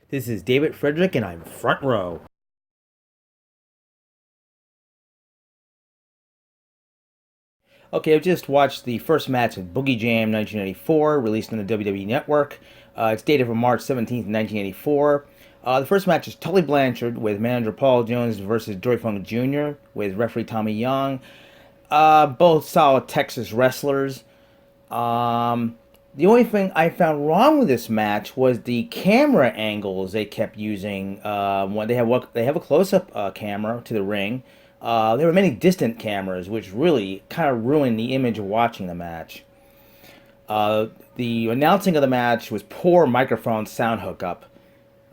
This is David Frederick, and I'm front row. Okay, I've just watched the first match of Boogie Jam 1984, released on the WWE Network. It's dated from March 17th, 1984. The first match is Tully Blanchard with manager Paul Jones versus Dory Funk Jr. with referee Tommy Young. Both solid Texas wrestlers. Um, the only thing I found wrong with this match was the camera angles they kept using. When they have a close-up camera to the ring, there were many distant cameras, which really kind of ruined the image of watching the match. The announcing of the match was poor microphone sound hookup.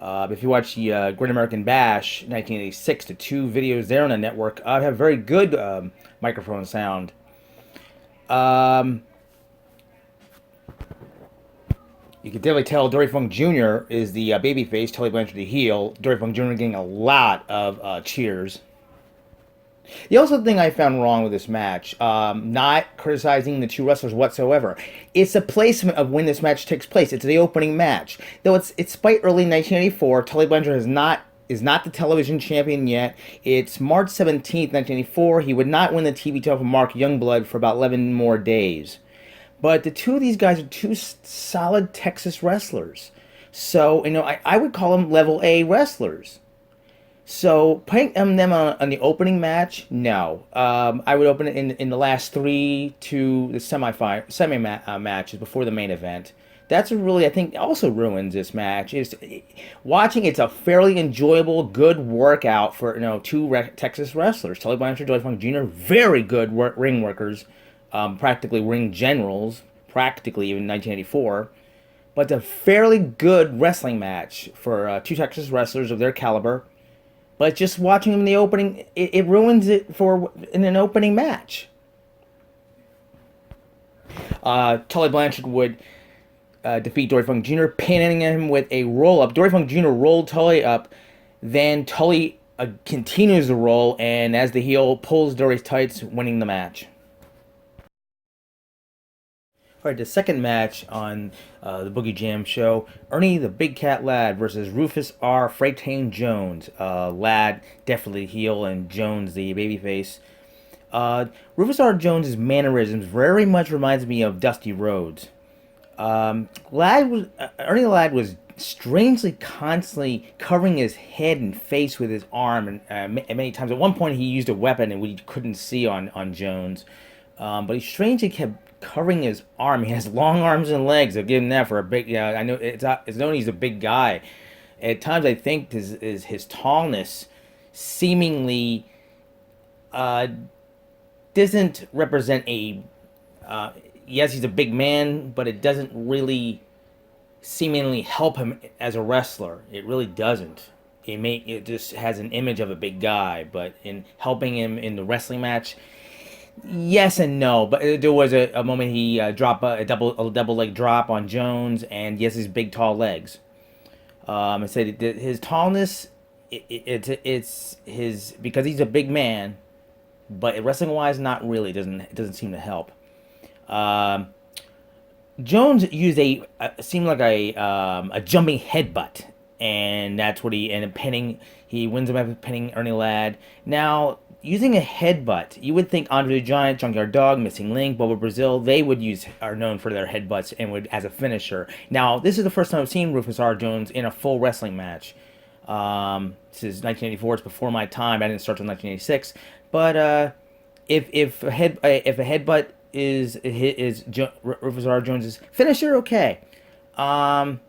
If you watch the Great American Bash 1986, the two videos there on the network have very good microphone sound. Um, You can definitely tell Dory Funk Jr. is the babyface, Tully Blanchard the heel. Dory Funk Jr. getting a lot of cheers. The also thing I found wrong with this match, not criticizing the two wrestlers whatsoever, it's the placement of when this match takes place. It's the opening match. Though it's by early 1984, Tully Blanchard is not the television champion yet. It's March 17th, 1984. He would not win the TV title from Mark Youngblood for about 11 more days. But the two of these guys are two solid Texas wrestlers. So, I would call them level A wrestlers. So, putting them on the opening match, no. I would open it in the last three to the matches before the main event. That's what really, I think, also ruins this match. Is watching it's a fairly enjoyable, good workout for two Texas wrestlers. Tully Blanchard, Dory Funk Jr., very good ring workers, practically ring generals, practically even 1984. But it's a fairly good wrestling match for two Texas wrestlers of their caliber. But just watching them in the opening, it ruins it for in an opening match. Tully Blanchard would defeat Dory Funk Jr., pinning him with a roll up. Dory Funk Jr. rolled Tully up, then Tully continues the roll, and as the heel pulls Dory's tights, winning the match. All right, the second match on the Boogie Jam show: Ernie the Big Cat Ladd versus Rufus R. Freightain Jones. Ladd definitely heel and Jones the babyface. Rufus R. Jones's mannerisms very much reminds me of Dusty Rhodes. Ernie Ladd was strangely constantly covering his head and face with his arm, and many times at one point he used a weapon and we couldn't see on Jones. But he strangely kept covering his arm. He has long arms and legs. I'll give him that for a big. Yeah, I know it's known he's a big guy. At times, I think is his tallness seemingly uh, doesn't represent a. Yes, he's a big man, but it doesn't really seemingly help him as a wrestler. It really doesn't. It just has an image of a big guy, but in helping him in the wrestling match, yes and no. But there was a moment he dropped a double leg drop on Jones, and yes, his big tall legs. I said his tallness, it's his because he's a big man, but wrestling wise, not really. It doesn't seem to help. Um, Jones used seemed like a jumping headbutt, and that's what he ended up pinning. He wins him by pinning Ernie Ladd. Now, using a headbutt, you would think Andre the Giant, Junkyard Dog, Missing Link, Bobo Brazil, they are known for their headbutts and would as a finisher. Now, this is the first time I've seen Rufus R. Jones in a full wrestling match. This is 1984. It's before my time. I didn't start till 1986. But if a headbutt is Rufus R. Jones's finisher, okay. Um,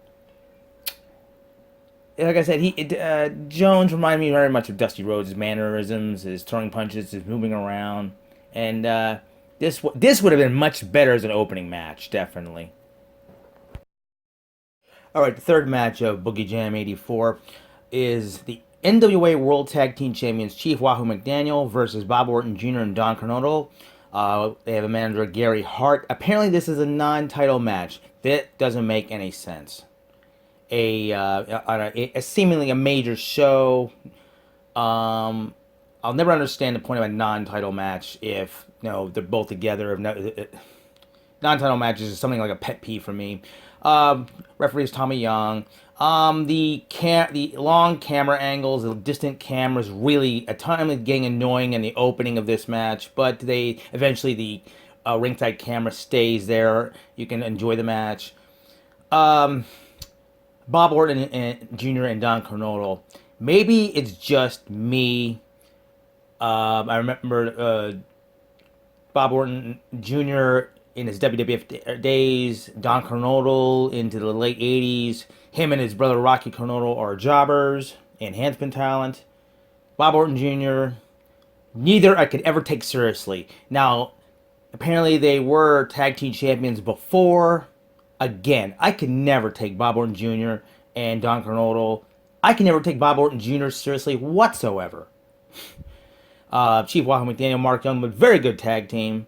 like I said, Jones reminded me very much of Dusty Rhodes' his mannerisms, his throwing punches, his moving around, and this would have been much better as an opening match, definitely. All right, the third match of Boogie Jam '84 is the NWA World Tag Team Champions Chief Wahoo McDaniel versus Bob Orton Jr. and Don Coronado. They have a manager, Gary Hart. Apparently, this is a non-title match. That doesn't make any sense. On a seemingly a major show. I'll never understand the point of a non-title match if they're both together. If no, non-title matches is something like a pet peeve for me. Referee is Tommy Young. The long camera angles, the distant cameras, really at times getting annoying in the opening of this match. But they eventually the ringside camera stays there. You can enjoy the match. Um, Bob Orton Jr. and Don Cornolo. Maybe it's just me. I remember Bob Orton Jr. in his WWF days, Don Cornolo into the late 80s. Him and his brother Rocky Cornolo are jobbers, enhancement talent. Bob Orton Jr., neither I could ever take seriously. Now, apparently they were tag team champions before. Again, I could never take Bob Orton Jr. and Don Cornolo. I can never take Bob Orton Jr. seriously whatsoever. Chief Wahoo McDaniel, Mark Young, but very good tag team.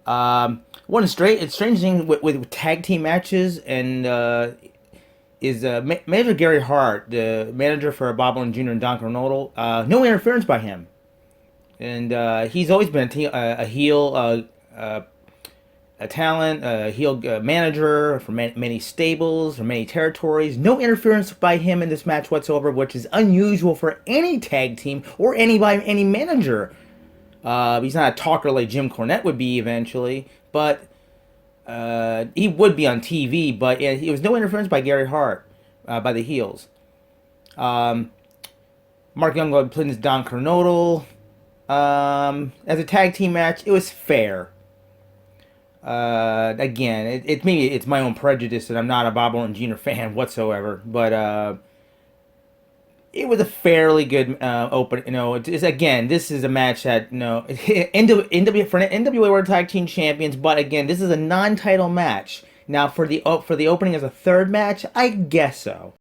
One strange thing with tag team matches and is Manager Gary Hart, the manager for Bob Orton Jr. and Don Cornolo. No interference by him, and he's always been a heel, a talent, a heel manager for many stables, for many territories. No interference by him in this match whatsoever, which is unusual for any tag team or any manager. He's not a talker like Jim Cornette would be eventually, but he would be on TV. But it was no interference by Gary Hart, by the heels. Mark Youngblood played Don Cornolo. As a tag team match, it was fair. Again, maybe it's my own prejudice that I'm not a Bob Orton Jr. fan whatsoever, but it was a fairly good open. Again, this is a match that for NWA World Tag Team Champions, but again, this is a non-title match. Now for the opening as a third match, I guess so.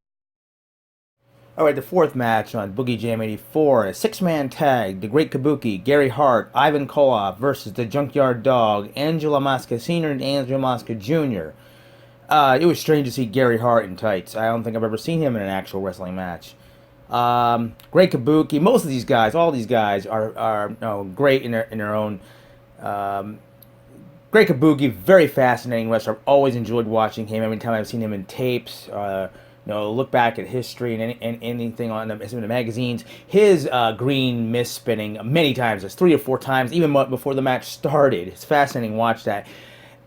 All right, the fourth match on Boogie Jam '84, a six-man tag: The Great Kabuki, Gary Hart, Ivan Koloff versus the Junkyard Dog, Angelo Mosca Sr. and Angelo Mosca Jr. It was strange to see Gary Hart in tights. I don't think I've ever seen him in an actual wrestling match. Great Kabuki. Most of these guys, all these guys are great in their own. Great Kabuki, very fascinating wrestler. I've always enjoyed watching him. Every time I've seen him in tapes, look back at history and anything on the magazines. His green mist spinning many times, it's 3 or 4 times, even before the match started. It's fascinating to watch that.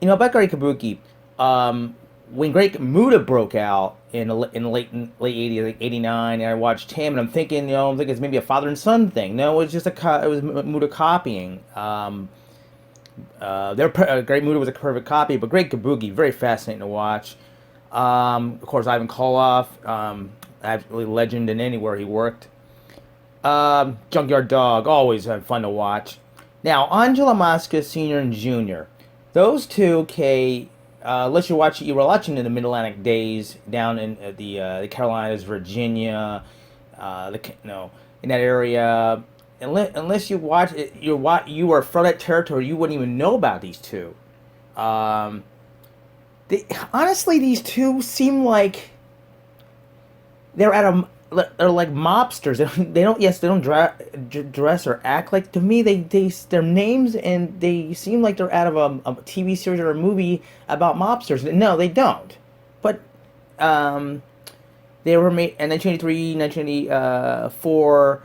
About Great Kabuki, when Great Muta broke out in the late 80s, like 89, and I watched him, and I'm thinking it's maybe a father and son thing. No, it was just it was Muta copying. Great Muta was a perfect copy, but Great Kabuki, very fascinating to watch. Of course, Ivan Koloff, absolutely legend in anywhere he worked. Junkyard Dog, always fun to watch. Now, Angelo Mosca Sr. and Jr. Those two, okay, unless you were watching in the Mid-Atlantic days down in the Carolinas, Virginia, in that area. Unless you watch it, you were from that territory, you wouldn't even know about these two. Honestly, these two seem like they're like mobsters. They don't dress or act like. To me, their names, and they seem like they're out of a TV series or a movie about mobsters. No, they don't. But they were made in 1983, 1984.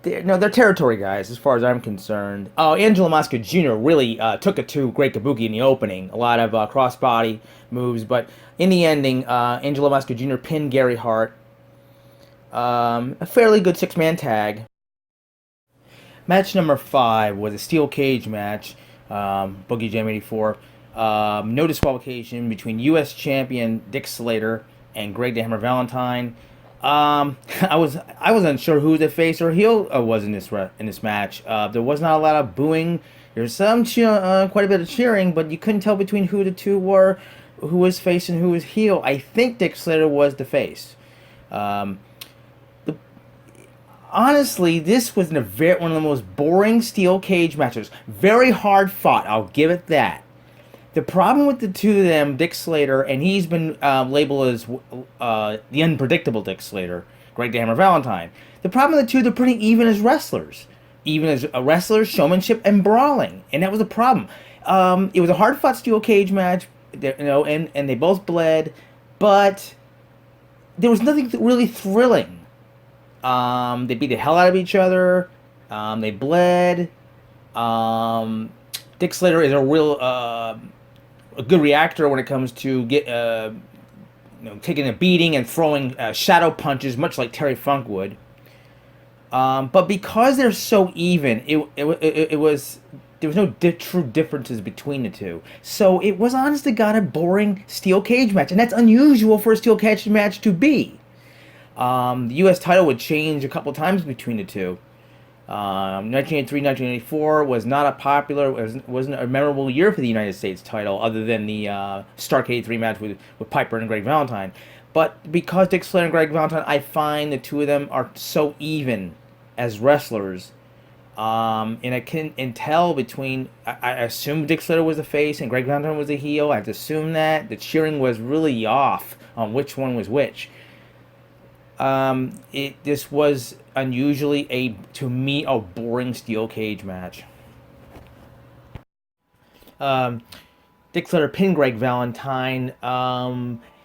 They're territory guys as far as I'm concerned. Oh, Angelo Mosca Jr. really took it to Great Kabuki in the opening. A lot of crossbody moves, but in the ending, Angelo Mosca Jr. pinned Gary Hart. A fairly good 6-man tag. Match number 5 was a steel cage match. Boogie Jam '84. No disqualification between U.S. champion Dick Slater and Greg the Hammer Valentine. I wasn't sure who the face or heel was in this match. There was not a lot of booing. There's some quite a bit of cheering, but you couldn't tell between who the two were, who was face and who was heel. I think Dick Slater was the face. Honestly, this was one of the most boring steel cage matches. Very hard fought, I'll give it that. The problem with the two of them, Dick Slater, and he's been labeled as the unpredictable Dick Slater, Greg the Hammer Valentine. The problem with the two, they're pretty even as wrestlers. Even as wrestlers, showmanship, and brawling. And that was the problem. It was a hard fought steel cage match, and they both bled, but there was nothing really thrilling. They beat the hell out of each other. They bled. Um, Dick Slater is a real a good reactor when it comes to taking a beating and throwing shadow punches, much like Terry Funk would. But because they're so even, it was there was no true differences between the two. So it was honest to God a boring steel cage match, and that's unusual for a steel cage match to be. The U.S. title would change a couple times between the two. 1983, 1984 was not a popular, wasn't a memorable year for the United States title, other than the Starrcade 83 match with Piper and Greg Valentine. But because Dick Slater and Greg Valentine, I find the two of them are so even as wrestlers. And I can tell between, I assume Dick Slater was a face and Greg Valentine was a heel. I have to assume that. The cheering was really off on which one was which. This was unusually to me, a boring steel cage match. Dick Slater pinned Greg Valentine.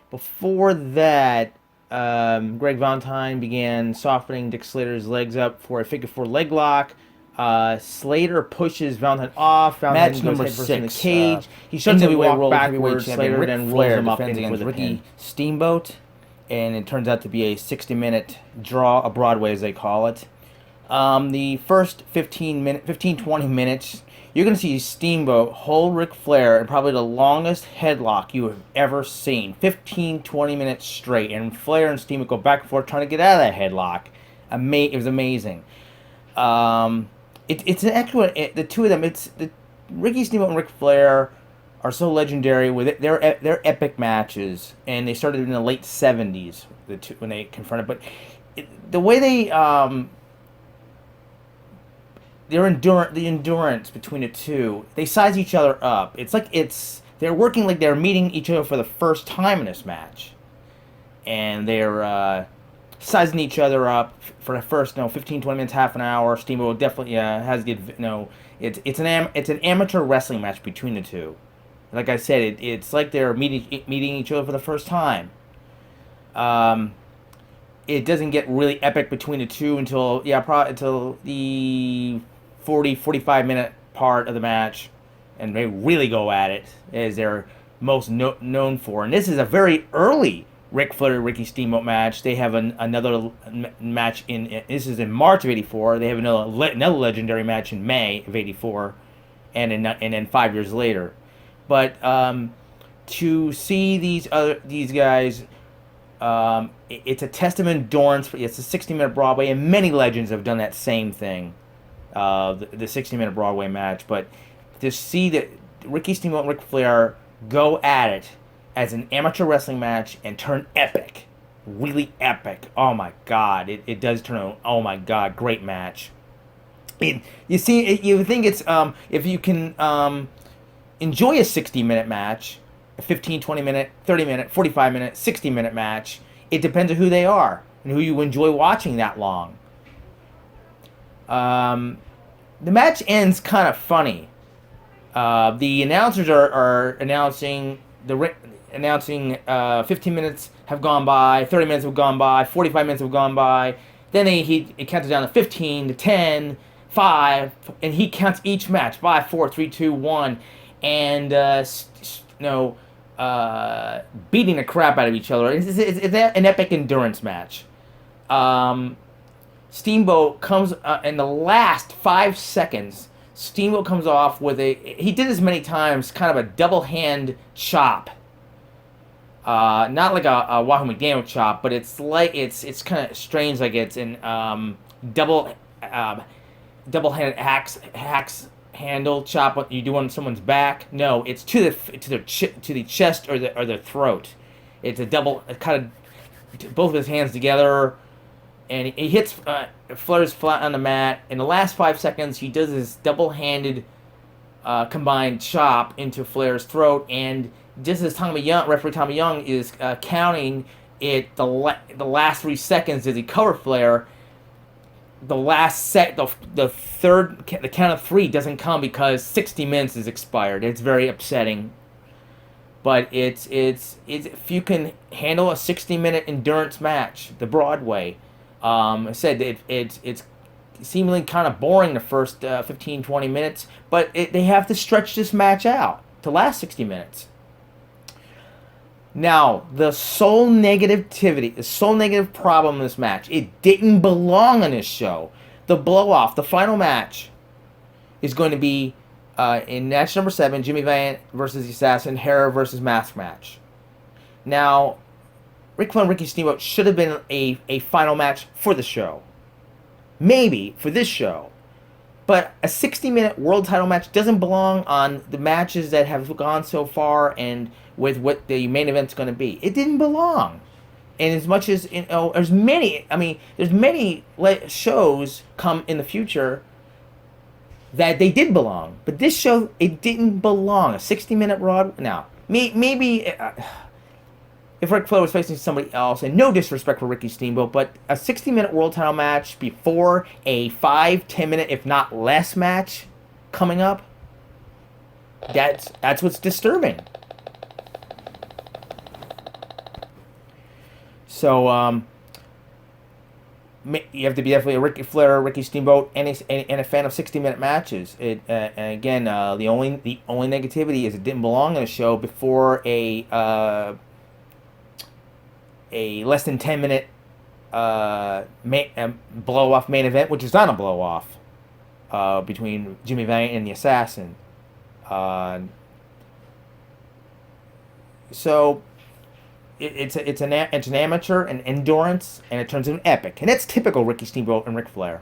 Before that, Greg Valentine began softening Dick Slater's legs up for a figure four leg lock. Slater pushes Valentine off. Valentine Match goes number headfirst in the 6. cage. He starts to walk backwards. Slater Ric then rolls Flair him up defends in for against the Ricky pin. Steamboat, and it turns out to be a 60-minute draw, a Broadway as they call it. The first 15, 20 minutes, you're going to see Steamboat hold Ric Flair in probably the longest headlock you have ever seen. 15, 20 minutes straight. And Flair and Steamboat go back and forth trying to get out of that headlock. It was amazing. It's an excellent, the two of them, Ricky Steamboat and Ric Flair are so legendary with their epic matches, and they started in the late 70s when they confronted. But the way the endurance between the two, they size each other up. It's like they're working like they're meeting each other for the first time in this match, and they're sizing each other up for the first 15, 20 minutes, half an hour. Steamboat definitely has good. It's an amateur wrestling match between the two. Like I said, it's like they're meeting each other for the first time. It doesn't get really epic between the two until the 45 minute part of the match, and they really go at it as they're most known for. And this is a very early Ric Flair Ricky Steamboat match. They have another match this is in March of '84. They have another legendary match in May of '84, and then 5 years later. But to see these guys, it's a testament endurance. It's a 60-minute Broadway, and many legends have done that same thing, the 60-minute Broadway match. But to see that Ricky Steamboat and Ric Flair go at it as an amateur wrestling match and turn epic, really epic. Oh my God, it does turn out. Oh my God, great match. You think it's if you can enjoy a 60-minute match, a 15, 20-minute, 30-minute, 45-minute, 60-minute match. It depends on who they are and who you enjoy watching that long. The match ends kind of funny. The announcers are announcing 15 minutes have gone by, 30 minutes have gone by, 45 minutes have gone by. Then he counts down to 15, to 10, 5, and he counts each match 5, 4, 3, 2, 1. And beating the crap out of each other. It's an epic endurance match. Steamboat comes in the last 5 seconds. Steamboat comes off with he did this many times, kind of a double hand chop. Not like a Wahoo McDaniel chop, but it's kind of strange, like it's in double handed axe handle chop what you do on someone's back. No, it's to the chest or the throat. It's a double, kind of both of his hands together, and he hits Flair's flat on the mat. In the last 5 seconds, he does this double-handed combined chop into Flair's throat, and just as referee Tommy Young is counting it, the last 3 seconds as he covered Flair, the last set, the count of three doesn't come because 60 minutes is expired. It's very upsetting. But it's if you can handle a 60-minute endurance match, the Broadway, I said it's seemingly kind of boring the first 15, 20 minutes, but they have to stretch this match out to last 60 minutes. Now, the sole negative problem in this match, it didn't belong on this show. The blow-off, the final match, is going to be in match number 7, Jimmy Valiant versus the Assassin, Hera versus Mask match. Now, Ric Flair and Ricky Steamboat should have been a final match for the show. Maybe for this show. But a 60-minute world title match doesn't belong on the matches that have gone so far and with what the main event's going to be. It didn't belong. And as much as, there's many shows come in the future that they did belong. But this show, it didn't belong. A 60-minute Raw. Now, maybe if Ric Flair was facing somebody else, and no disrespect for Ricky Steamboat, but a 60-minute world title match before a 5-10 minute, if not less, match coming up, that's what's disturbing. So, you have to be definitely a Ricky Flair, Ricky Steamboat, and a fan of 60-minute matches. And again, the only negativity is it didn't belong on a show before a less than 10-minute blow-off main event, which is not a blow-off, between Jimmy Valiant and the Assassin. So it's an amateur, an endurance, and it turns into an epic, and that's typical Ricky Steamboat and Ric Flair.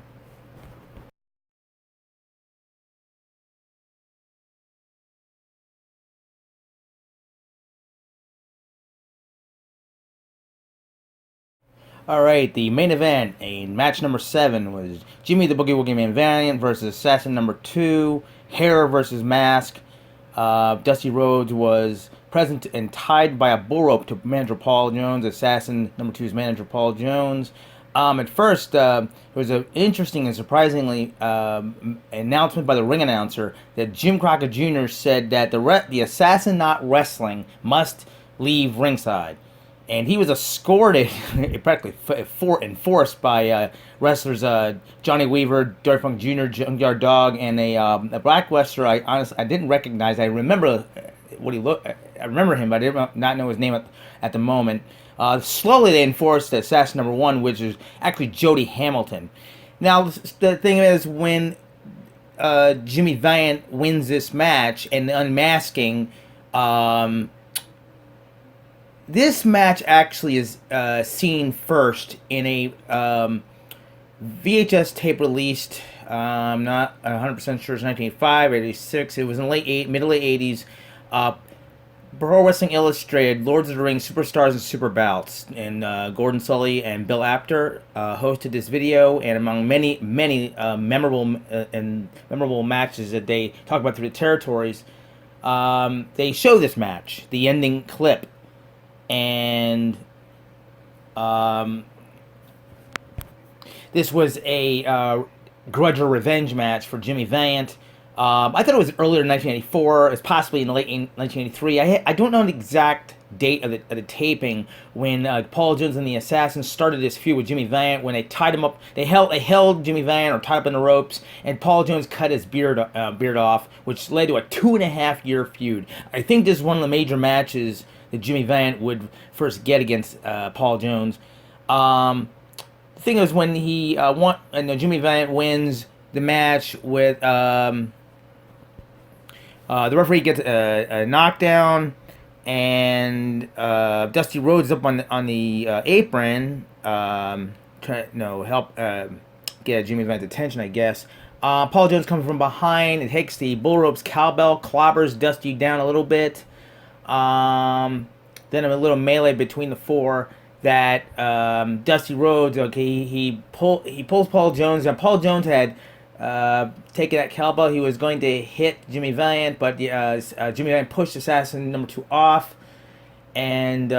All right, the main event in match number 7 was Jimmy the Boogie Man Valiant versus Assassin number 2, Hera versus Mask. Dusty Rhodes was present and tied by a bull rope to manager Paul Jones. Assassin number 2's manager Paul Jones. At first, it was an interesting and surprisingly announcement by the ring announcer that Jim Crockett Jr. said that the Assassin not wrestling must leave ringside. And he was escorted, practically enforced by wrestlers Johnny Weaver, Dory Funk Jr., Junkyard Dog, and a black wrestler I didn't recognize. I remember what he looked. I remember him, but I did not know his name at the moment. Slowly they enforced the Assassin number 1, which is actually Jody Hamilton. Now the thing is, when Jimmy Valiant wins this match and the unmasking. This match actually is seen first in a VHS tape released. I'm not 100% sure it's 1985, 86. It was in the mid to late 80s. Pro Wrestling Illustrated, Lords of the Ring, Superstars and Super Bouts, and Gordon Sully and Bill Apter hosted this video, and among many memorable matches that they talk about through the territories, they show this match, the ending clip. And this was a grudge or revenge match for Jimmy Valiant. I thought it was earlier in 1984. It's possibly in the late 1983. I don't know the exact date of the taping when Paul Jones and the Assassins started this feud with Jimmy Valiant. When they tied him up, they held Jimmy Valiant or tied up in the ropes, and Paul Jones cut his beard off, which led to a 2.5-year feud. I think this is one of the major matches that Jimmy Valiant would first get against Paul Jones. The thing is, when he Jimmy Valiant wins the match with the referee gets a knockdown, and Dusty Rhodes up on the apron, trying to help get Jimmy Valiant's attention, I guess. Paul Jones comes from behind and takes the bull ropes cowbell, clobbers Dusty down a little bit. Then a little melee between the four that Dusty Rhodes, he pulls Paul Jones, and Paul Jones had taken that cowbell. He was going to hit Jimmy Valiant, but Jimmy Valiant pushed Assassin number 2 off, and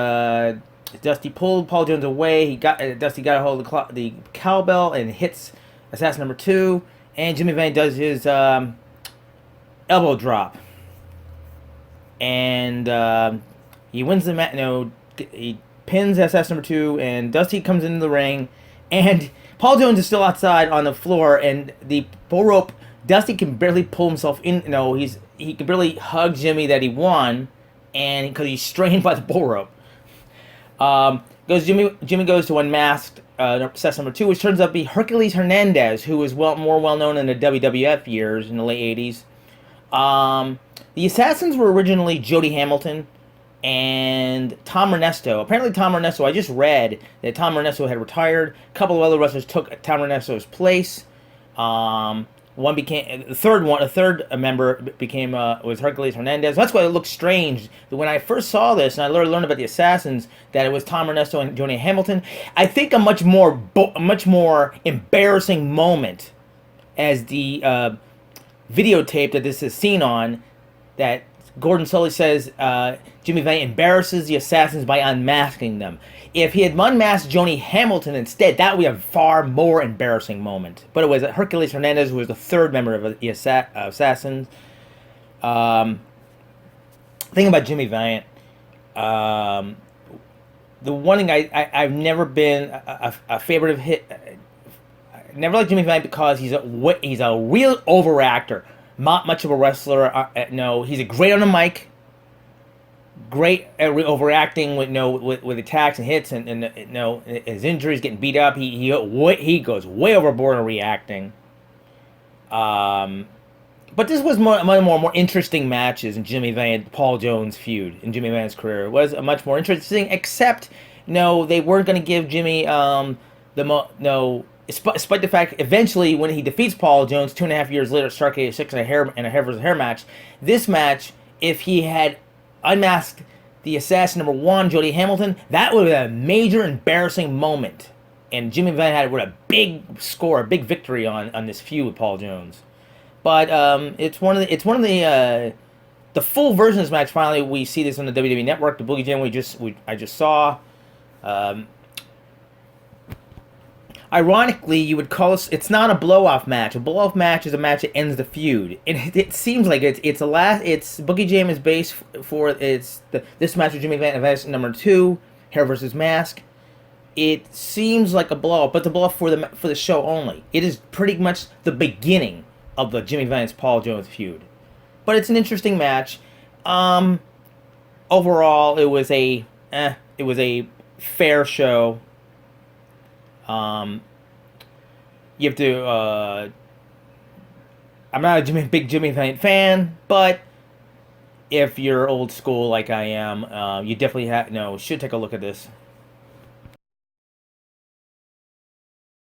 Dusty pulled Paul Jones away. Dusty got a hold of the cowbell and hits assassin number 2, and Jimmy Valiant does his elbow drop, and he wins the match. No, he pins assassin number 2, and Dusty comes into the ring, and Paul Jones is still outside on the floor, and the bull rope. Dusty can barely pull himself in. No, he can barely hug Jimmy that he won, and because he's strained by the bull rope. Jimmy goes to unmasked assassin number 2, which turns out to be Hercules Hernandez, who was more well known in the WWF years in the late 80s. The assassins were originally Jody Hamilton and Tom Ernesto. Apparently, Tom Ernesto, I just read that Tom Ernesto had retired. A couple of other wrestlers took Tom Ernesto's place. One became a third member became was Hercules Hernandez. That's why it looks strange when I first saw this and I learned about the assassins that it was Tom Ernesto and Jody Hamilton. I think a much more embarrassing moment as the videotape that this is seen on, that Gordon Sully says Jimmy Valiant embarrasses the assassins by unmasking them. If he had unmasked Jody Hamilton instead, that would be a far more embarrassing moment. But it was Hercules Hernandez who was the third member of the assassins. Thing about Jimmy Valiant, the one thing I've never been a favorite of never liked Jimmy Valiant because he's a real overactor. Not much of a wrestler. No, he's a great on the mic. Great at overacting with attacks and hits and his injuries, getting beat up. He goes way overboard on reacting. But this was one of the more interesting matches in Jimmy Valiant Paul Jones feud in Jimmy Valiant's career. It was a much more interesting, except they weren't going to give Jimmy despite the fact eventually when he defeats Paul Jones 2.5 years later, Starrcade 6 in a hair versus hair match. This match, if he had unmasked the assassin number 1, Jody Hamilton, that would have been a major embarrassing moment. And Jimmy Valiant had a big score, a big victory on this feud with Paul Jones. But it's one of the full version of this match. Finally, we see this on the WWE Network. The Boogie Jam I just saw. Ironically, you would call it's not a blow-off match. A blow-off match is a match that ends the feud. It seems like it's Boogie Jam is based for this match with Jimmy Valiant number 2, hair versus mask. It seems like a blow-off, but the blow-off for the show only. It is pretty much the beginning of the Jimmy Valiant's Paul Jones feud. But it's an interesting match. Overall, it was a fair show. You have to. I'm not a big Jimmy Valiant fan, but if you're old school like I am, you definitely should take a look at this.